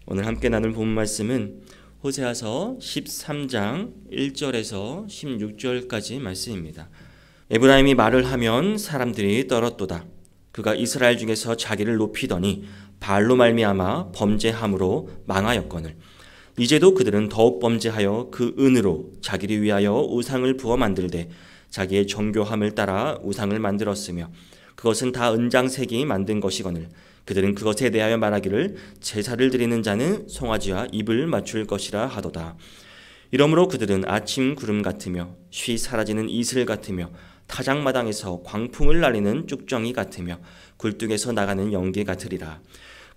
오늘 함께 나눌 본문 말씀은 호세아서 13장 1절에서 16절까지 말씀입니다. 에브라임이 말을 하면 사람들이 떨었도다. 그가 이스라엘 중에서 자기를 높이더니 바알로 말미암아 범죄함으로 망하였거늘. 이제도 그들은 더욱 범죄하여 그 은으로 자기를 위하여 우상을 부어 만들되 자기의 정교함을 따라 우상을 만들었으며 그것은 다 은장색이 만든 것이거늘. 그들은 그것에 대하여 말하기를 제사를 드리는 자는 송아지와 입을 맞출 것이라 하도다. 이러므로 그들은 아침 구름 같으며 쉬 사라지는 이슬 같으며 타작마당에서 광풍을 날리는 쭉정이 같으며 굴뚝에서 나가는 연기 같으리라.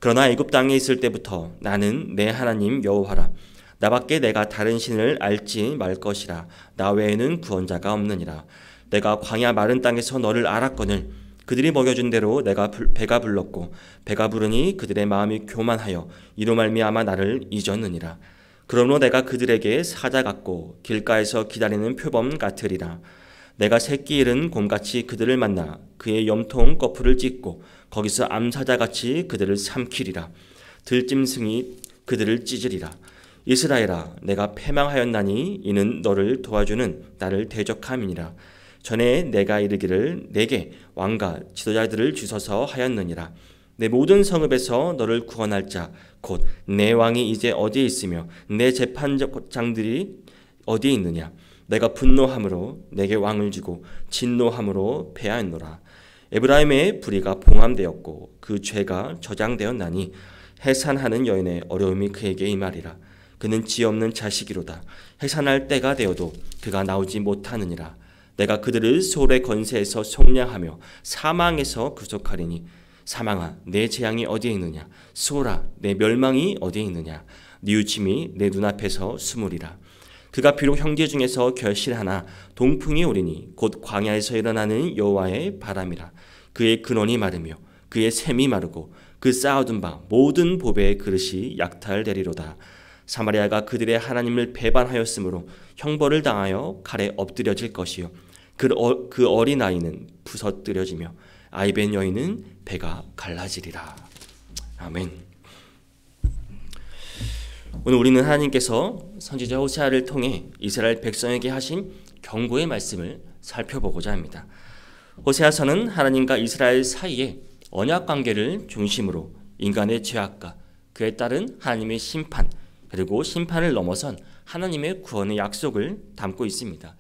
그러나 애굽 땅에 있을 때부터 나는 내 하나님 여호와라. 나밖에 내가 다른 신을 알지 말 것이라. 나 외에는 구원자가 없느니라. 내가 광야 마른 땅에서 너를 알았거늘. 그들이 먹여준 대로 내가 배가 불렀고 배가 부르니 그들의 마음이 교만하여 이로 말미암아 나를 잊었느니라. 그러므로 내가 그들에게 사자 같고 길가에서 기다리는 표범 같으리라. 내가 새끼 잃은 곰같이 그들을 만나 그의 염통 거풀을 찢고 거기서 암사자같이 그들을 삼키리라. 들짐승이 그들을 찢으리라. 이스라엘아, 내가 패망하였나니 이는 너를 도와주는 나를 대적함이니라. 전에 내가 이르기를 내게 왕과 지도자들을 주소서 하였느니라. 내 모든 성읍에서 너를 구원할 자 곧 내 왕이 이제 어디에 있으며 내 재판장들이 어디에 있느냐. 내가 분노함으로 내게 왕을 주고 진노함으로 패하였노라. 에브라임의 불의가 봉함되었고 그 죄가 저장되었나니 해산하는 여인의 어려움이 그에게 임하리라. 그는 지 없는 자식이로다. 해산할 때가 되어도 그가 나오지 못하느니라. 내가 그들을 소울의 건세에서 속량하며 사망에서 구속하리니 사망아, 내 재앙이 어디에 있느냐. 소울아, 내 멸망이 어디에 있느냐. 뉘우침이 내 눈앞에서 숨으리라. 그가 비록 형제 중에서 결실하나 동풍이 오리니 곧 광야에서 일어나는 여호와의 바람이라. 그의 근원이 마르며 그의 샘이 마르고 그 쌓아둔 바 모든 보배의 그릇이 약탈되리로다. 사마리아가 그들의 하나님을 배반하였으므로 형벌을 당하여 칼에 엎드려질 것이요 그 어린아이는 부서뜨려지며 아이벤 여인은 배가 갈라지리라. 아멘. 오늘 우리는 하나님께서 선지자 호세아를 통해 이스라엘 백성에게 하신 경고의 말씀을 살펴보고자 합니다. 호세아서는 하나님과 이스라엘 사이의 언약 관계를 중심으로 인간의 죄악과 그에 따른 하나님의 심판 그리고 심판을 넘어선 하나님의 구원의 약속을 담고 있습니다.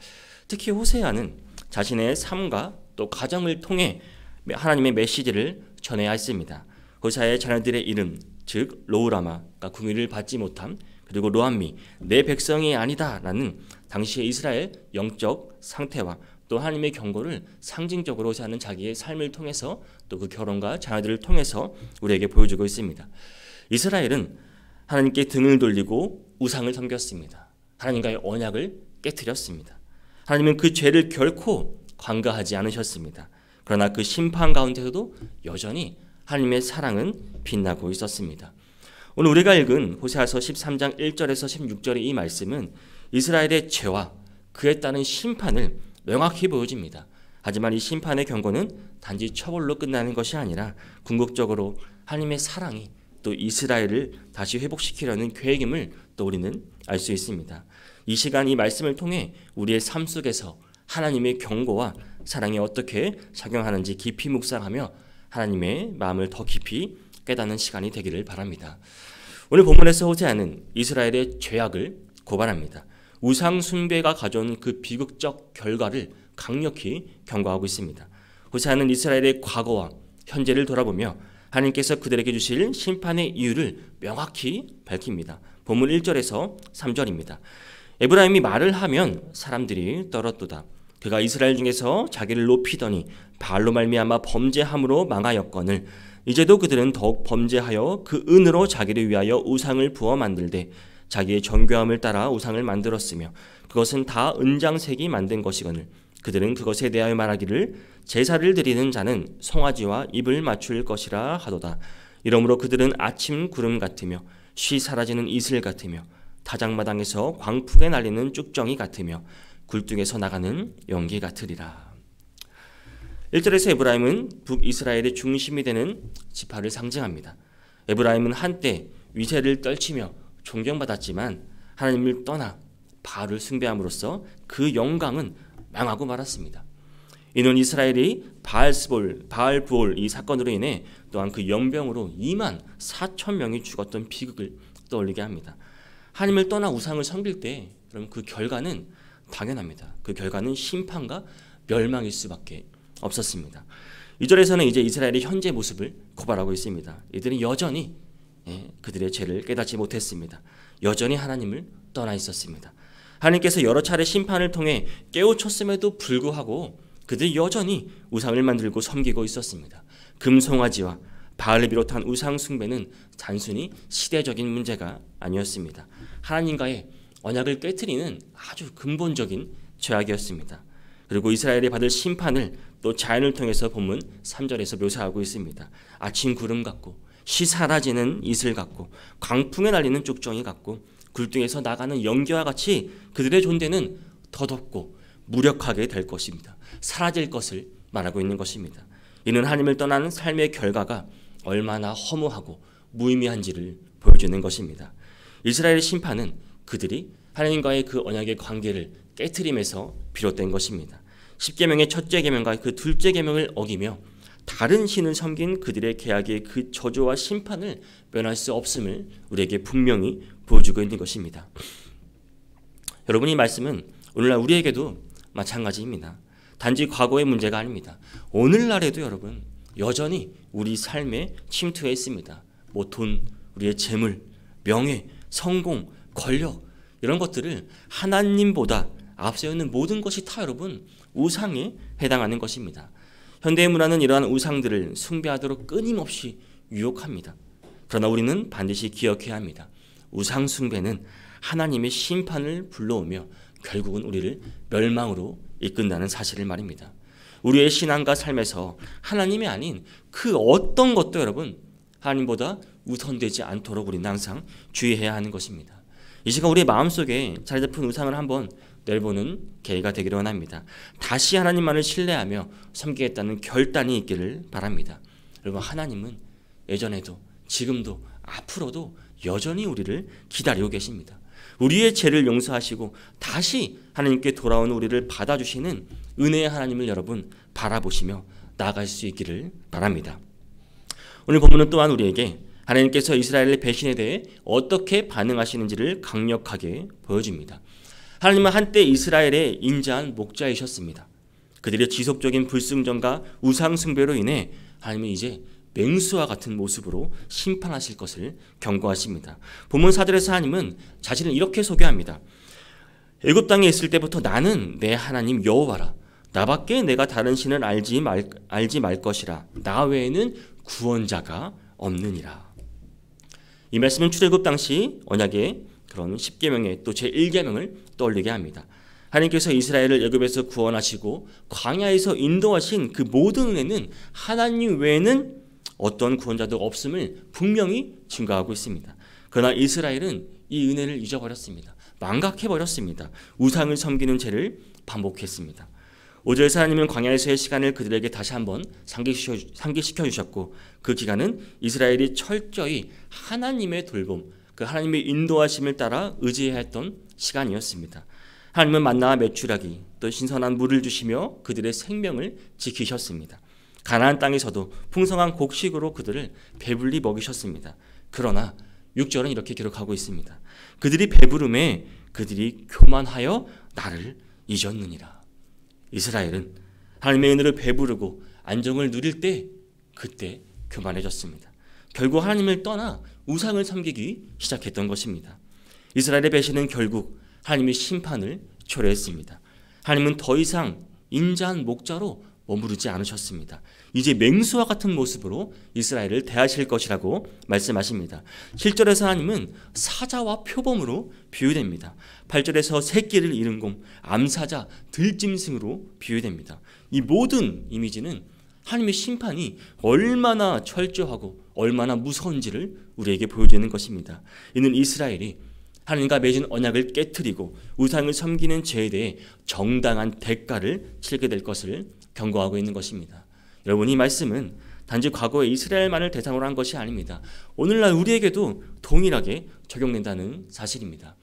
특히 호세아는 자신의 삶과 또 가정을 통해 하나님의 메시지를 전해야 했습니다. 호세아의 자녀들의 이름, 즉 로우라마가 궁유를 받지 못함, 그리고 로암미, 내 백성이 아니다라는 당시의 이스라엘 영적 상태와 또 하나님의 경고를 상징적으로 호세아는 자기의 삶을 통해서 또 그 결혼과 자녀들을 통해서 우리에게 보여주고 있습니다. 이스라엘은 하나님께 등을 돌리고 우상을 섬겼습니다. 하나님과의 언약을 깨뜨렸습니다. 하나님은 그 죄를 결코 관가하지 않으셨습니다. 그러나 그 심판 가운데서도 여전히 하나님의 사랑은 빛나고 있었습니다. 오늘 우리가 읽은 호세아서 13장 1절에서 16절의 이 말씀은 이스라엘의 죄와 그에 따른 심판을 명확히 보여줍니다. 하지만 이 심판의 경고는 단지 처벌로 끝나는 것이 아니라 궁극적으로 하나님의 사랑이 또 이스라엘을 다시 회복시키려는 계획임을 또 우리는 알 수 있습니다. 이 시간 이 말씀을 통해 우리의 삶 속에서 하나님의 경고와 사랑이 어떻게 작용하는지 깊이 묵상하며 하나님의 마음을 더 깊이 깨닫는 시간이 되기를 바랍니다. 오늘 본문에서 호세아는 이스라엘의 죄악을 고발합니다. 우상 숭배가 가져온 그 비극적 결과를 강력히 경고하고 있습니다. 호세아는 이스라엘의 과거와 현재를 돌아보며 하나님께서 그들에게 주실 심판의 이유를 명확히 밝힙니다. 본문 1절에서 3절입니다. 에브라임이 말을 하면 사람들이 떨었도다. 그가 이스라엘 중에서 자기를 높이더니 바알로 말미암아 범죄함으로 망하였거늘. 이제도 그들은 더욱 범죄하여 그 은으로 자기를 위하여 우상을 부어 만들되 자기의 정교함을 따라 우상을 만들었으며 그것은 다 은장색이 만든 것이거늘. 그들은 그것에 대하여 말하기를 제사를 드리는 자는 송아지와 입을 맞출 것이라 하도다. 이러므로 그들은 아침 구름 같으며 쉬 사라지는 이슬 같으며 타작마당에서 광풍에 날리는 쭉정이 같으며 굴뚝에서 나가는 연기 같으리라. 1절에서 에브라임은 북이스라엘의 중심이 되는 지파를 상징합니다. 에브라임은 한때 위세를 떨치며 존경받았지만 하나님을 떠나 바알을 숭배함으로써 그 영광은 망하고 말았습니다. 이는 이스라엘이 바알부올 이 사건으로 인해 또한 그 연병으로 2만 4천 명이 죽었던 비극을 떠올리게 합니다. 하나님을 떠나 우상을 섬길 때 그럼 그 결과는 당연합니다. 그 결과는 심판과 멸망일 수밖에 없었습니다. 2절에서는 이제 이스라엘의 현재 모습을 고발하고 있습니다. 이들은 여전히 그들의 죄를 깨닫지 못했습니다. 여전히 하나님을 떠나 있었습니다. 하나님께서 여러 차례 심판을 통해 깨우쳤음에도 불구하고 그들이 여전히 우상을 만들고 섬기고 있었습니다. 금송아지와 바알을 비롯한 우상 숭배는 단순히 시대적인 문제가 아니었습니다. 하나님과의 언약을 깨트리는 아주 근본적인 죄악이었습니다. 그리고 이스라엘이 받을 심판을 또 자연을 통해서 본문 3절에서 묘사하고 있습니다. 아침 구름 같고 시 사라지는 이슬 같고 광풍에 날리는 쭉정이 같고 굴뚝에서 나가는 연기와 같이 그들의 존재는 더덥고 무력하게 될 것입니다. 사라질 것을 말하고 있는 것입니다. 이는 하나님을 떠나는 삶의 결과가 얼마나 허무하고 무의미한지를 보여주는 것입니다. 이스라엘의 심판은 그들이 하나님과의 그 언약의 관계를 깨트림에서 비롯된 것입니다. 10계명의 첫째 계명과 그 둘째 계명을 어기며 다른 신을 섬긴 그들의 계약의 그 저주와 심판을 면할 수 없음을 우리에게 분명히 보여주고 있는 것입니다. 여러분, 이 말씀은 오늘날 우리에게도 마찬가지입니다. 단지 과거의 문제가 아닙니다. 오늘날에도 여러분 여전히 우리 삶에 침투해 있습니다. 돈, 우리의 재물, 명예, 성공, 권력 이런 것들을 하나님보다 앞서 있는 모든 것이 다 여러분 우상에 해당하는 것입니다. 현대의 문화는 이러한 우상들을 숭배하도록 끊임없이 유혹합니다. 그러나 우리는 반드시 기억해야 합니다. 우상 숭배는 하나님의 심판을 불러오며 결국은 우리를 멸망으로 이끈다는 사실을 말입니다. 우리의 신앙과 삶에서 하나님이 아닌 그 어떤 것도 여러분 하나님보다 우선되지 않도록 우리는 항상 주의해야 하는 것입니다. 이 시간 우리의 마음속에 자리 잡힌 우상을 한번 내려보는 계기가 되기를 원합니다. 다시 하나님만을 신뢰하며 섬기겠다는 결단이 있기를 바랍니다. 여러분, 하나님은 예전에도 지금도 앞으로도 여전히 우리를 기다리고 계십니다. 우리의 죄를 용서하시고 다시 하나님께 돌아온 우리를 받아주시는 은혜의 하나님을 여러분 바라보시며 나아갈 수 있기를 바랍니다. 오늘 본문은 또한 우리에게 하나님께서 이스라엘의 배신에 대해 어떻게 반응하시는지를 강력하게 보여줍니다. 하나님은 한때 이스라엘의 인자한 목자이셨습니다. 그들의 지속적인 불순종과 우상 숭배로 인해 하나님은 이제 맹수와 같은 모습으로 심판하실 것을 경고하십니다. 본문 4절에서 하나님은 자신을 이렇게 소개합니다. 애굽 땅에 있을 때부터 나는 내 하나님 여호와라. 나밖에 내가 다른 신을 알지 말 것이라. 나 외에는 구원자가 없느니라. 이 말씀은 출애굽 당시 언약의 그런 10계명의 또 제1계명을 떠올리게 합니다. 하나님께서 이스라엘을 애굽에서 구원하시고 광야에서 인도하신 그 모든 은혜는 하나님 외에는 어떤 구원자도 없음을 분명히 증거하고 있습니다. 그러나 이스라엘은 이 은혜를 잊어버렸습니다. 망각해버렸습니다. 우상을 섬기는 죄를 반복했습니다. 5절에서 하나님은 광야에서의 시간을 그들에게 다시 한번 상기시켜 주셨고 그 기간은 이스라엘이 철저히 하나님의 돌봄, 그 하나님의 인도하심을 따라 의지해야 했던 시간이었습니다. 하나님은 만나와 메추라기 또 신선한 물을 주시며 그들의 생명을 지키셨습니다. 가나안 땅에서도 풍성한 곡식으로 그들을 배불리 먹이셨습니다. 그러나 6절은 이렇게 기록하고 있습니다. 그들이 배부름에 그들이 교만하여 나를 잊었느니라. 이스라엘은 하나님의 은혜를 배부르고 안정을 누릴 때 그때 교만해졌습니다. 결국 하나님을 떠나 우상을 섬기기 시작했던 것입니다. 이스라엘의 배신은 결국 하나님의 심판을 초래했습니다. 하나님은 더 이상 인자한 목자로 머무르지 않으셨습니다. 이제 맹수와 같은 모습으로 이스라엘을 대하실 것이라고 말씀하십니다. 7절에서 하나님은 사자와 표범으로 비유됩니다. 8절에서 새끼를 잃은 곰, 암사자, 들짐승으로 비유됩니다. 이 모든 이미지는 하나님의 심판이 얼마나 철저하고 얼마나 무서운지를 우리에게 보여주는 것입니다. 이는 이스라엘이 하나님과 맺은 언약을 깨트리고 우상을 섬기는 죄에 대해 정당한 대가를 치르게 될 것을 경고하고 있는 것입니다. 여러분, 이 말씀은 단지 과거에 이스라엘만을 대상으로 한 것이 아닙니다. 오늘날 우리에게도 동일하게 적용된다는 사실입니다.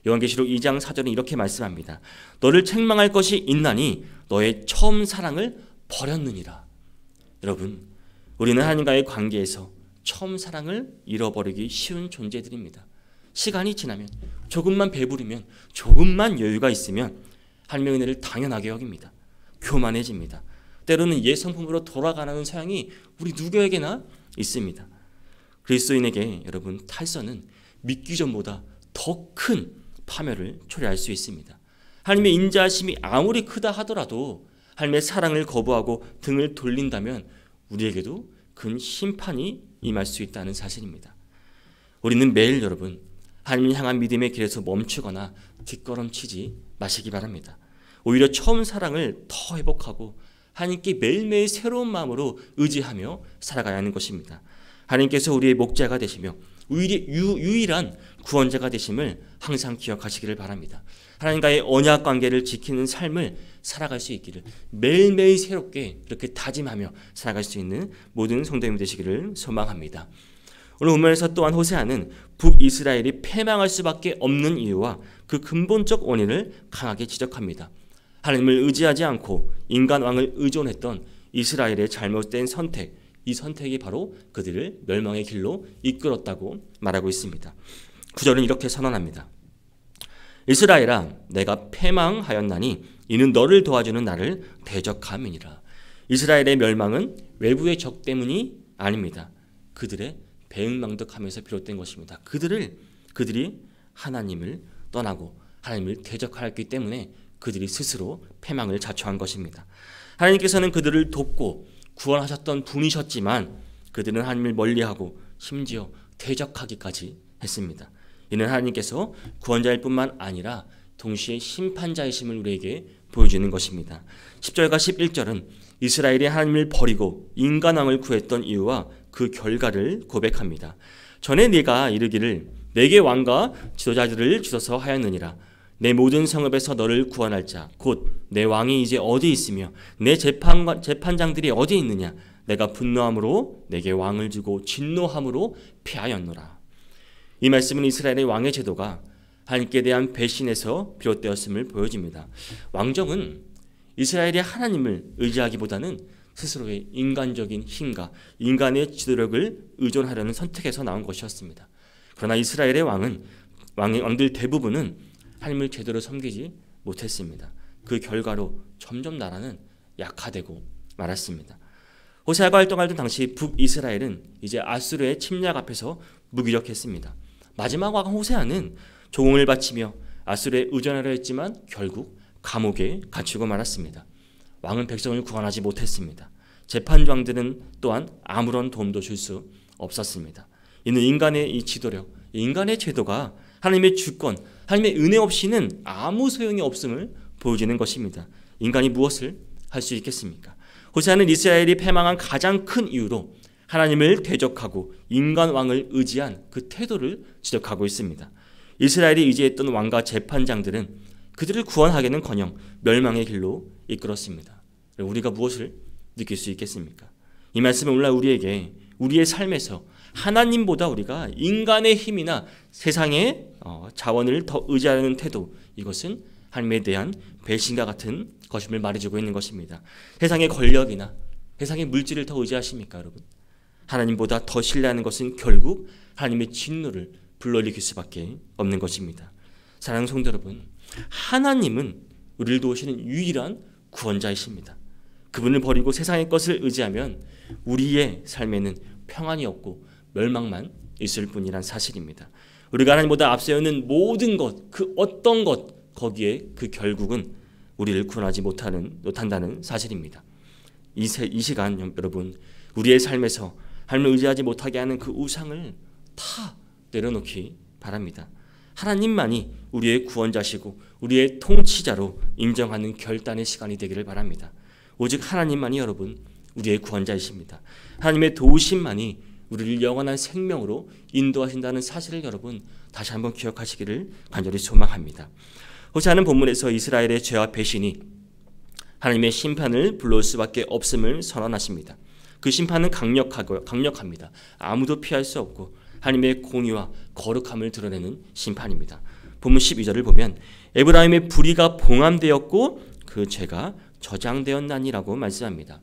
요한계시록 2장 4절은 이렇게 말씀합니다. 너를 책망할 것이 있나니 너의 처음 사랑을 버렸느니라. 여러분, 우리는 하나님과의 관계에서 처음 사랑을 잃어버리기 쉬운 존재들입니다. 시간이 지나면, 조금만 배부르면, 조금만 여유가 있으면 하나님의 은혜를 당연하게 여깁니다. 교만해집니다. 때로는 옛 성품으로 돌아가는 서양이 우리 누구에게나 있습니다. 그리스도인에게 여러분, 탈선은 믿기 전보다 더 큰 파멸을 초래할 수 있습니다. 하나님의 인자하심이 아무리 크다 하더라도 하나님의 사랑을 거부하고 등을 돌린다면 우리에게도 큰 심판이 임할 수 있다는 사실입니다. 우리는 매일 여러분, 하나님을 향한 믿음의 길에서 멈추거나 뒷걸음치지 마시기 바랍니다. 오히려 처음 사랑을 더 회복하고 하나님께 매일매일 새로운 마음으로 의지하며 살아가야 하는 것입니다. 하나님께서 우리의 목자가 되시며 유일한 구원자가 되심을 항상 기억하시기를 바랍니다. 하나님과의 언약 관계를 지키는 삶을 살아갈 수 있기를 매일매일 새롭게 이렇게 다짐하며 살아갈 수 있는 모든 성도님 되시기를 소망합니다. 오늘 본문에서 또한 호세아는 북이스라엘이 패망할 수밖에 없는 이유와 그 근본적 원인을 강하게 지적합니다. 하나님을 의지하지 않고 인간 왕을 의존했던 이스라엘의 잘못된 선택, 이 선택이 바로 그들을 멸망의 길로 이끌었다고 말하고 있습니다. 9절은 이렇게 선언합니다. 이스라엘아, 내가 패망하였나니 이는 너를 도와주는 나를 대적함이니라. 이스라엘의 멸망은 외부의 적 때문이 아닙니다. 그들의 배은망덕함에서 비롯된 것입니다. 그들이 하나님을 떠나고 하나님을 대적하였기 때문에 그들이 스스로 패망을 자초한 것입니다. 하나님께서는 그들을 돕고 구원하셨던 분이셨지만 그들은 하나님을 멀리하고 심지어 대적하기까지 했습니다. 이는 하나님께서 구원자일 뿐만 아니라 동시에 심판자이심을 우리에게 보여주는 것입니다. 10절과 11절은 이스라엘이 하나님을 버리고 인간왕을 구했던 이유와 그 결과를 고백합니다. 전에 네가 이르기를 내게 왕과 지도자들을 주소서 하였느니라. 내 모든 성읍에서 너를 구원할 자 곧 내 왕이 이제 어디 있으며 내 재판장들이 어디 있느냐. 내가 분노함으로 내게 왕을 주고 진노함으로 피하였노라. 이 말씀은 이스라엘의 왕의 제도가 하나님께 대한 배신에서 비롯되었음을 보여줍니다. 왕정은 이스라엘이 하나님을 의지하기보다는 스스로의 인간적인 힘과 인간의 지도력을 의존하려는 선택에서 나온 것이었습니다. 그러나 이스라엘의 왕들 대부분은 하나님을 제대로 섬기지 못했습니다. 그 결과로 점점 나라는 약화되고 말았습니다. 호세아가 활동하던 당시 북이스라엘은 이제 아수르의 침략 앞에서 무기력했습니다. 마지막 왕 호세아는 조공을 바치며 아수르에 의존하려 했지만 결국 감옥에 갇히고 말았습니다. 왕은 백성을 구원하지 못했습니다. 재판장들은 또한 아무런 도움도 줄 수 없었습니다. 이는 인간의 이 지도력, 인간의 제도가 하나님의 주권, 하나님의 은혜 없이는 아무 소용이 없음을 보여주는 것입니다. 인간이 무엇을 할 수 있겠습니까? 호세아는 이스라엘이 패망한 가장 큰 이유로 하나님을 대적하고 인간 왕을 의지한 그 태도를 지적하고 있습니다. 이스라엘이 의지했던 왕과 재판장들은 그들을 구원하기는커녕 멸망의 길로 이끌었습니다. 우리가 무엇을 느낄 수 있겠습니까? 이 말씀은 오늘날 우리에게 우리의 삶에서 하나님보다 우리가 인간의 힘이나 세상의 자원을 더 의지하는 태도, 이것은 하나님에 대한 배신과 같은 것임을 말해주고 있는 것입니다. 세상의 권력이나 세상의 물질을 더 의지하십니까, 여러분? 하나님보다 더 신뢰하는 것은 결국 하나님의 진노를 불러일으킬 수밖에 없는 것입니다. 사랑하는 성도 여러분, 하나님은 우리를 도우시는 유일한 구원자이십니다. 그분을 버리고 세상의 것을 의지하면 우리의 삶에는 평안이 없고 멸망만 있을 뿐이란 사실입니다. 우리가 하나님보다 앞서 있는 모든 것, 그 어떤 것, 거기에 그 결국은 우리를 구원하지 못한다는 사실입니다. 이 시간 여러분, 우리의 삶에서 하나님을 의지하지 못하게 하는 그 우상을 다 내려놓기 바랍니다. 하나님만이 우리의 구원자시고 우리의 통치자로 인정하는 결단의 시간이 되기를 바랍니다. 오직 하나님만이 여러분 우리의 구원자이십니다. 하나님의 도우심만이 우리를 영원한 생명으로 인도하신다는 사실을 여러분 다시 한번 기억하시기를 간절히 소망합니다. 호세아는 본문에서 이스라엘의 죄와 배신이 하나님의 심판을 불러올 수밖에 없음을 선언하십니다. 그 심판은 강력합니다. 아무도 피할 수 없고 하나님의 공의와 거룩함을 드러내는 심판입니다. 본문 12절을 보면 에브라임의 불의가 봉함되었고 그 죄가 저장되었나니라고 말씀합니다.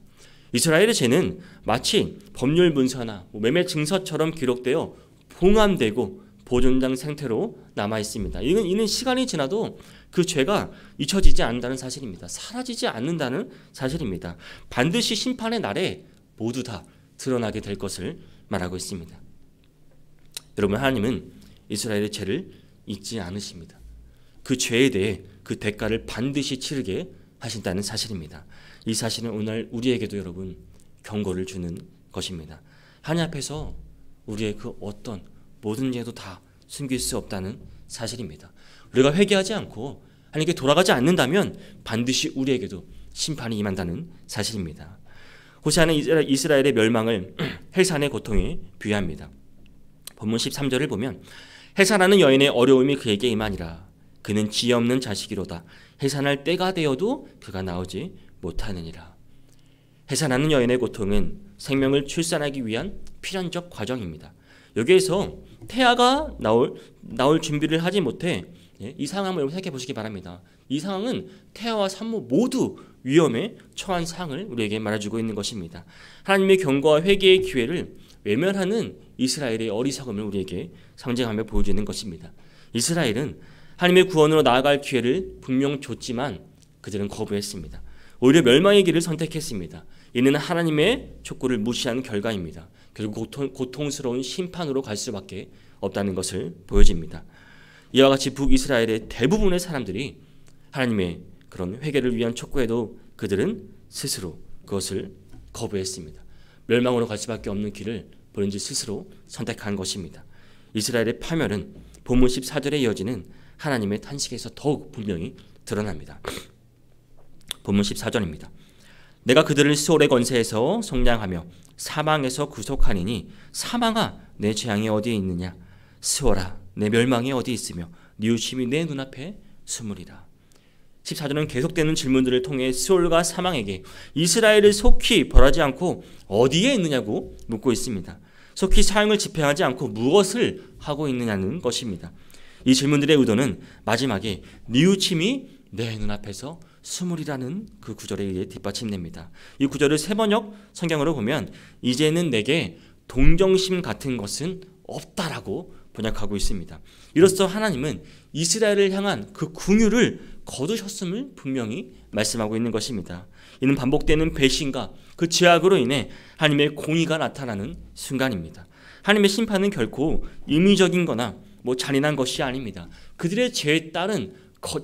이스라엘의 죄는 마치 법률 문서나 매매 증서처럼 기록되어 봉함되고 보존장 상태로 남아 있습니다. 이는 시간이 지나도 그 죄가 잊혀지지 않는다는 사실입니다. 사라지지 않는다는 사실입니다. 반드시 심판의 날에 모두 다 드러나게 될 것을 말하고 있습니다. 여러분, 하나님은 이스라엘의 죄를 잊지 않으십니다. 그 죄에 대해 그 대가를 반드시 치르게 하신다는 사실입니다. 이 사실은 오늘 우리에게도 여러분 경고를 주는 것입니다. 하나님 앞에서 우리의 그 어떤 모든 죄도 다 숨길 수 없다는 사실입니다. 우리가 회개하지 않고 하나님께 돌아가지 않는다면 반드시 우리에게도 심판이 임한다는 사실입니다. 호세아는 이스라엘의 멸망을 해산의 고통에 비유합니다. 본문 13절을 보면 해산하는 여인의 어려움이 그에게 임하니라. 그는 지혜 없는 자식이로다. 해산할 때가 되어도 그가 나오지 못하느니라. 해산하는 여인의 고통은 생명을 출산하기 위한 필연적 과정입니다. 여기에서 태아가 나올 준비를 하지 못해 이 상황을 여러분 생각해 보시기 바랍니다. 이 상황은 태아와 산모 모두 위험에 처한 상황을 우리에게 말해주고 있는 것입니다. 하나님의 경고와 회개의 기회를 외면하는 이스라엘의 어리석음을 우리에게 상징하며 보여주는 것입니다. 이스라엘은 하나님의 구원으로 나아갈 기회를 분명 줬지만 그들은 거부했습니다. 오히려 멸망의 길을 선택했습니다. 이는 하나님의 촉구를 무시한 결과입니다. 결국 고통스러운 심판으로 갈 수밖에 없다는 것을 보여집니다. 이와 같이 북이스라엘의 대부분의 사람들이 하나님의 그런 회개를 위한 촉구에도 그들은 스스로 그것을 거부했습니다. 멸망으로 갈 수밖에 없는 길을 본인들 스스로 선택한 것입니다. 이스라엘의 파멸은 본문 14절에 이어지는 하나님의 탄식에서 더욱 분명히 드러납니다. 본문 14절입니다. 내가 그들을 스올의 권세에서 속량하며 사망에서 구속하니니 사망아 내 재앙이 어디에 있느냐 스올아 내 멸망이 어디 있으며 네 유심이 내 눈앞에 숨으리라. 14절은 계속되는 질문들을 통해 스올과 사망에게 이스라엘을 속히 벌하지 않고 어디에 있느냐고 묻고 있습니다. 속히 사형을 집행하지 않고 무엇을 하고 있느냐는 것입니다. 이 질문들의 의도는 마지막에 뉘우침이 내 눈앞에서 숨으리라는 그 구절에 의해 뒷받침됩니다. 이 구절을 세번역 성경으로 보면 이제는 내게 동정심 같은 것은 없다라고 번역하고 있습니다. 이로써 하나님은 이스라엘을 향한 그 긍휼을 거두셨음을 분명히 말씀하고 있는 것입니다. 이는 반복되는 배신과 그 죄악으로 인해 하나님의 공의가 나타나는 순간입니다. 하나님의 심판은 결코 임의적인 거나 잔인한 것이 아닙니다. 그들의 죄에 따른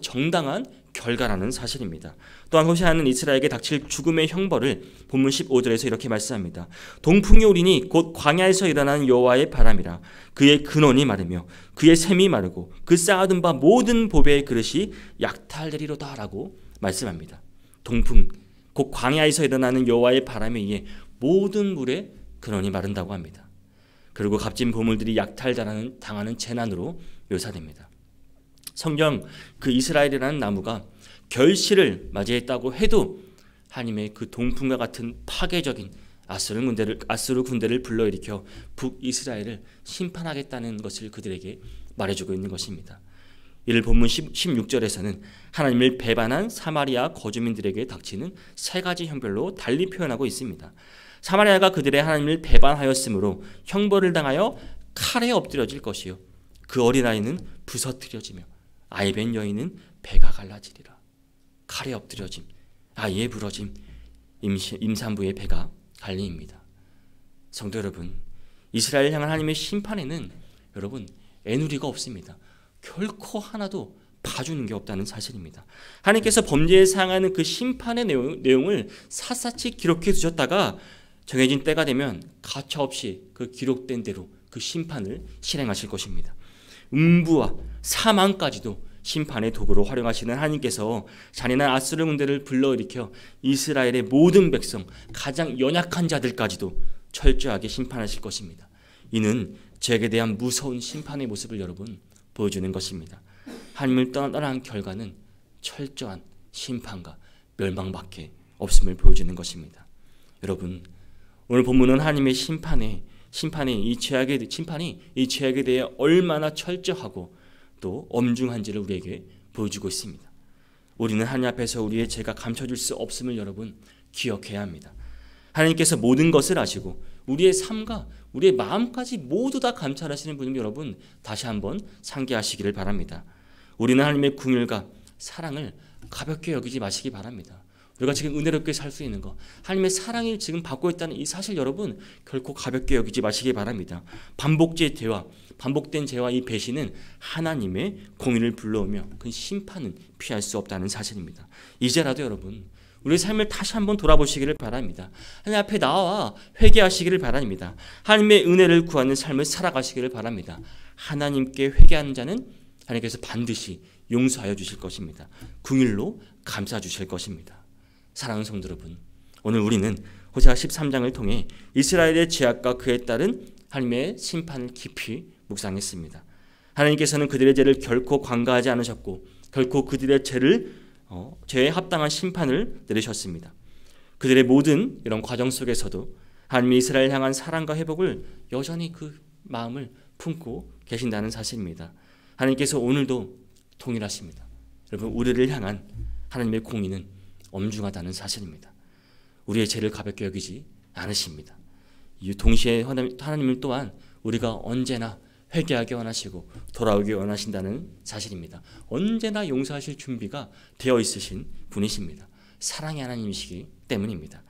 정당한 결과라는 사실입니다. 또한 호세아는 이스라엘에게 닥칠 죽음의 형벌을 본문 15절에서 이렇게 말씀합니다. 동풍이 오리니 곧 광야에서 일어나는 여호와의 바람이라. 그의 근원이 마르며 그의 샘이 마르고 그 쌓아둔 바 모든 보배의 그릇이 약탈되리로다 라고 말씀합니다. 동풍, 곧 광야에서 일어나는 여호와의 바람에 의해 모든 물의 근원이 마른다고 합니다. 그리고 값진 보물들이 약탈당하는 재난으로 묘사됩니다. 성경 그 이스라엘이라는 나무가 결실을 맞이했다고 해도 하나님의 그 동풍과 같은 파괴적인 아수르 군대를 불러일으켜 북이스라엘을 심판하겠다는 것을 그들에게 말해주고 있는 것입니다. 이를 본문 16절에서는 하나님을 배반한 사마리아 거주민들에게 닥치는 세 가지 형벌로 달리 표현하고 있습니다. 사마리아가 그들의 하나님을 배반하였으므로 형벌을 당하여 칼에 엎드려질 것이요 그 어린아이는 부서뜨려지며 아이벤 여인은 배가 갈라지리라. 칼에 엎드려짐, 아이의 부러짐, 임산부의 배가 갈림입니다. 성도 여러분, 이스라엘 향한 하나님의 심판에는 여러분 애누리가 없습니다. 결코 하나도 봐주는 게 없다는 사실입니다. 하나님께서 범죄에 상하는 그 심판의 내용을 샅샅이 기록해 두셨다가 정해진 때가 되면 가차없이 그 기록된 대로 그 심판을 실행하실 것입니다. 음부와 사망까지도 심판의 도구로 활용하시는 하나님께서 잔인한 아수르 군대를 불러일으켜 이스라엘의 모든 백성, 가장 연약한 자들까지도 철저하게 심판하실 것입니다. 이는 죄에 대한 무서운 심판의 모습을 여러분 보여주는 것입니다. 하나님을 떠난 결과는 철저한 심판과 멸망밖에 없음을 보여주는 것입니다. 여러분, 오늘 본문은 하나님의 심판이 이 죄악에 대해 얼마나 철저하고 또 엄중한지를 우리에게 보여주고 있습니다. 우리는 하나님 앞에서 우리의 죄가 감춰질 수 없음을 여러분 기억해야 합니다. 하나님께서 모든 것을 아시고 우리의 삶과 우리의 마음까지 모두 다 감찰하시는 분임 여러분 다시 한번 상기하시기를 바랍니다. 우리는 하나님의 긍휼과 사랑을 가볍게 여기지 마시기 바랍니다. 우리가 지금 은혜롭게 살 수 있는 것, 하나님의 사랑을 지금 받고 있다는 이 사실 여러분 결코 가볍게 여기지 마시기 바랍니다. 반복된 죄와 이 배신은 하나님의 공의를 불러오며 그 심판은 피할 수 없다는 사실입니다. 이제라도 여러분 우리의 삶을 다시 한번 돌아보시기를 바랍니다. 하나님 앞에 나와 회개하시기를 바랍니다. 하나님의 은혜를 구하는 삶을 살아가시기를 바랍니다. 하나님께 회개하는 자는 하나님께서 반드시 용서하여 주실 것입니다. 긍휼로 감싸 주실 것입니다. 사랑하는 성도 여러분, 오늘 우리는 호세아 13장을 통해 이스라엘의 죄악과 그에 따른 하나님의 심판을 깊이 묵상했습니다. 하나님께서는 그들의 죄를 결코 관가하지 않으셨고 결코 그들의 죄에 합당한 심판을 내리셨습니다. 그들의 모든 이런 과정 속에서도 하나님이 이스라엘 향한 사랑과 회복을 여전히 그 마음을 품고 계신다는 사실입니다. 하나님께서 오늘도 동일하십니다. 여러분 우리를 향한 하나님의 공의는 엄중하다는 사실입니다. 우리의 죄를 가볍게 여기지 않으십니다. 동시에 하나님은 또한 우리가 언제나 회개하기 원하시고 돌아오기 원하신다는 사실입니다. 언제나 용서하실 준비가 되어 있으신 분이십니다. 사랑의 하나님이시기 때문입니다.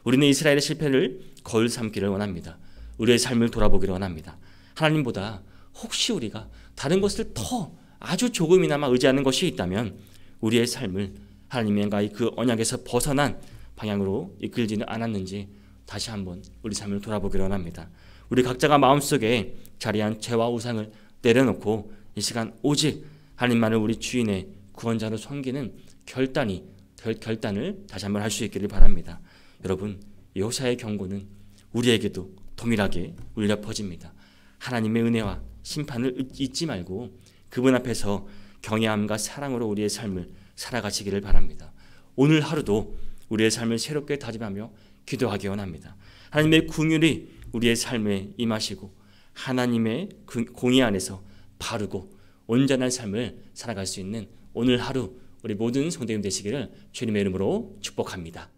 우리는 이스라엘의 실패를 거울 삼기를 원합니다. 우리의 삶을 돌아보기를 원합니다. 하나님보다 혹시 우리가 다른 것을 더 아주 조금이나마 의지하는 것이 있다면 우리의 삶을 하나님과의 그 언약에서 벗어난 방향으로 이끌지는 않았는지 다시 한번 우리 삶을 돌아보기를 원합니다. 우리 각자가 마음속에 자리한 죄와 우상을 내려놓고 이 시간 오직 하나님만을 우리 주인의 구원자로 섬기는 결단을 다시 한번 할 수 있기를 바랍니다. 여러분 이 호세아의 경고는 우리에게도 동일하게 울려 퍼집니다. 하나님의 은혜와 심판을 잊지 말고 그분 앞에서 경외함과 사랑으로 우리의 삶을 살아가시기를 바랍니다. 오늘 하루도 우리의 삶을 새롭게 다짐하며 기도하기 원합니다. 하나님의 긍휼이 우리의 삶에 임하시고 하나님의 공의 안에서 바르고 온전한 삶을 살아갈 수 있는 오늘 하루 우리 모든 성도님 되시기를 주님의 이름으로 축복합니다.